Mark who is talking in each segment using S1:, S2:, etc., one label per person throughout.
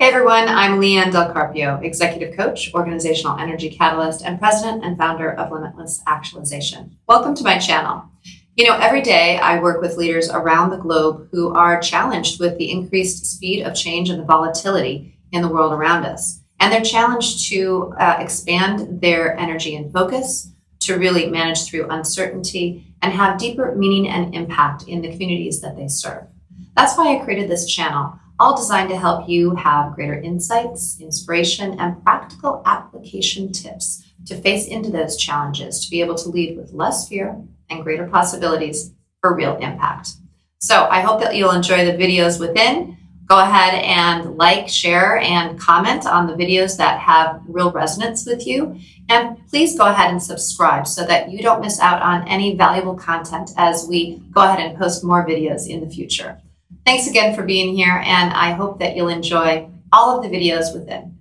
S1: Hey everyone, I'm Leanne Del Carpio, Executive Coach, Organizational Energy Catalyst, and President and Founder of Limitless Actualization. Welcome to my channel. Every day I work with leaders around the globe who are challenged with the increased speed of change and the volatility in the world around us. And they're challenged to expand their energy and focus, to really manage through uncertainty, and have deeper meaning and impact in the communities that they serve. That's why I created this channel, all designed to help you have greater insights, inspiration, and practical application tips to face into those challenges, to be able to lead with less fear and greater possibilities for real impact. So I hope that you'll enjoy the videos within. Go ahead and like, share, and comment on the videos that have real resonance with you. And please go ahead and subscribe so that you don't miss out on any valuable content as we go ahead and post more videos in the future. Thanks again for being here, and I hope that you'll enjoy all of the videos within.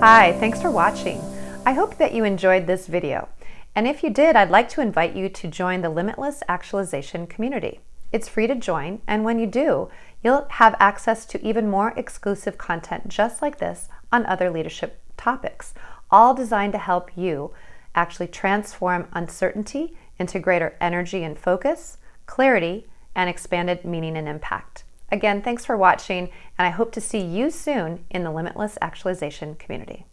S2: Hi, thanks for watching. I hope that you enjoyed this video. And if you did, I'd like to invite you to join the Limitless Actualization community. It's free to join, and when you do, you'll have access to even more exclusive content just like this on other leadership topics, all designed to help you actually transform uncertainty into greater energy and focus, clarity, and expanded meaning and impact. Again, thanks for watching, and I hope to see you soon in the Limitless Actualization community.